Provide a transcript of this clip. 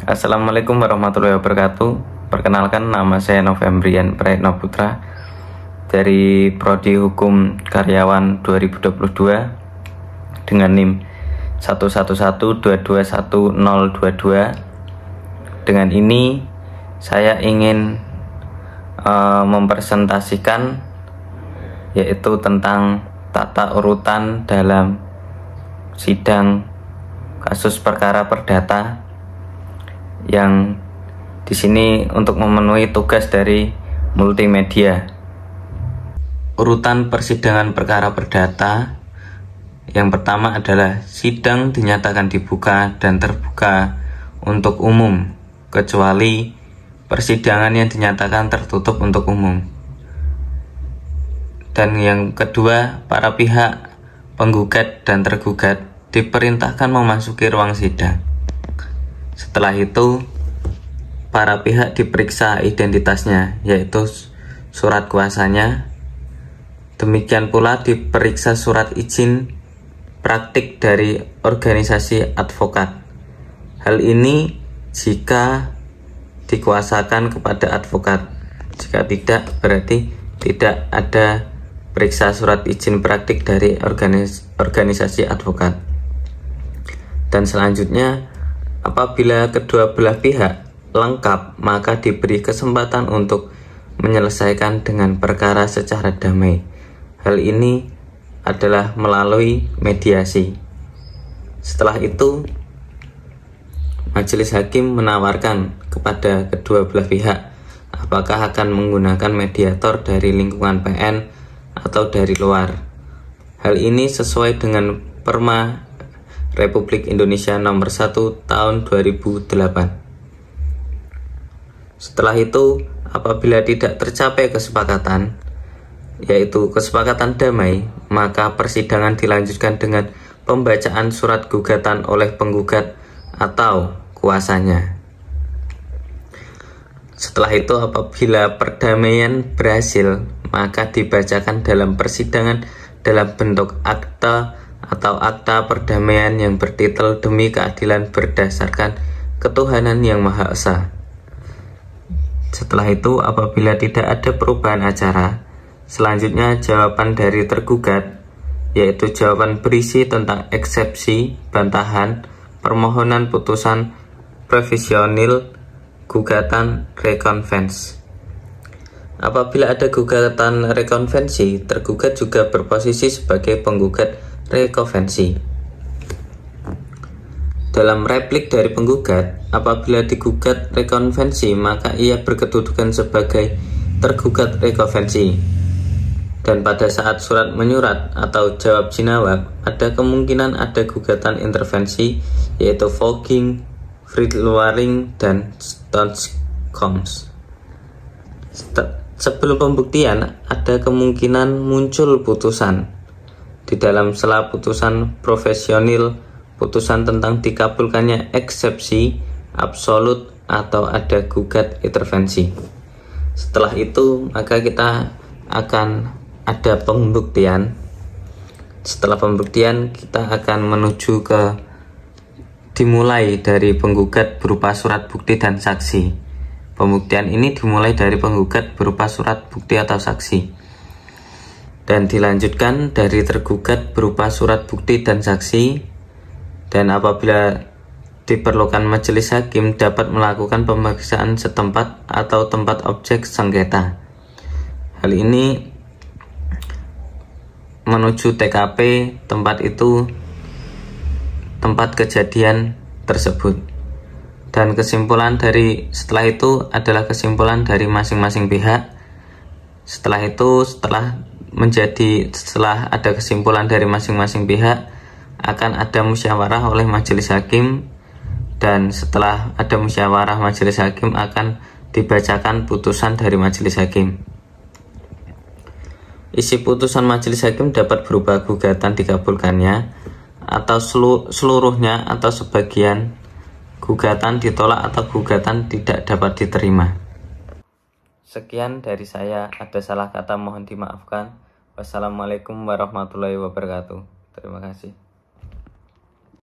Assalamualaikum warahmatullahi wabarakatuh. Perkenalkan, nama saya Novembrian Prayitno Putra dari Prodi Hukum Karyawan 2022 dengan NIM 111221022. Dengan ini saya ingin mempresentasikan yaitu tentang tata urutan dalam sidang kasus perkara perdata, yang di sini untuk memenuhi tugas dari multimedia. Urutan persidangan perkara perdata yang pertama adalah sidang dinyatakan dibuka dan terbuka untuk umum, kecuali persidangan yang dinyatakan tertutup untuk umum. Dan yang kedua, para pihak penggugat dan tergugat diperintahkan memasuki ruang sidang. Setelah itu, para pihak diperiksa identitasnya, yaitu surat kuasanya. Demikian pula diperiksa surat izin praktik dari organisasi advokat. Hal ini jika dikuasakan kepada advokat. Jika tidak, berarti tidak ada periksa surat izin praktik dari organisasi advokat. Dan selanjutnya, apabila kedua belah pihak lengkap, maka diberi kesempatan untuk menyelesaikan dengan perkara secara damai. Hal ini adalah melalui mediasi. Setelah itu, majelis hakim menawarkan kepada kedua belah pihak apakah akan menggunakan mediator dari lingkungan PN atau dari luar. Hal ini sesuai dengan Perma Republik Indonesia nomor 1 tahun 2008. Setelah itu, apabila tidak tercapai kesepakatan, yaitu kesepakatan damai, maka persidangan dilanjutkan dengan pembacaan surat gugatan oleh penggugat atau kuasanya. Setelah itu, apabila perdamaian berhasil, maka dibacakan dalam persidangan dalam bentuk akta atau akta perdamaian yang bertitel Demi Keadilan Berdasarkan Ketuhanan Yang Maha Esa. Setelah itu, apabila tidak ada perubahan acara, selanjutnya jawaban dari tergugat, yaitu jawaban berisi tentang eksepsi, bantahan, permohonan putusan provisional, gugatan rekonvensi. Apabila ada gugatan rekonvensi, tergugat juga berposisi sebagai penggugat rekonvensi. Dalam replik dari penggugat, apabila digugat rekonvensi, maka ia berkedudukan sebagai tergugat rekonvensi. Dan pada saat surat menyurat atau jawab jinawab, ada kemungkinan ada gugatan intervensi, yaitu voguing, freeloading, dan stonecombs. Sebelum pembuktian, ada kemungkinan muncul putusan. Di dalam sela putusan profesional, putusan tentang dikabulkannya eksepsi, absolut, atau ada gugat intervensi. Setelah itu, maka kita akan ada pembuktian. Setelah pembuktian, kita akan menuju ke dimulai dari penggugat berupa surat bukti dan saksi. Pembuktian ini dimulai dari penggugat berupa surat bukti atau saksi, dan dilanjutkan dari tergugat berupa surat bukti dan saksi. Dan apabila diperlukan, majelis hakim dapat melakukan pemeriksaan setempat atau tempat objek sengketa. Hal ini menuju TKP, tempat itu tempat kejadian tersebut. Dan kesimpulan dari setelah itu adalah kesimpulan dari masing-masing pihak. Setelah itu, setelah ada kesimpulan dari masing-masing pihak, akan ada musyawarah oleh majelis hakim, dan setelah ada musyawarah majelis hakim akan dibacakan putusan dari majelis hakim. Isi putusan majelis hakim dapat berupa gugatan dikabulkannya atau seluruhnya atau sebagian, gugatan ditolak atau gugatan tidak dapat diterima. Sekian dari saya, ada salah kata mohon dimaafkan. Wassalamualaikum warahmatullahi wabarakatuh. Terima kasih.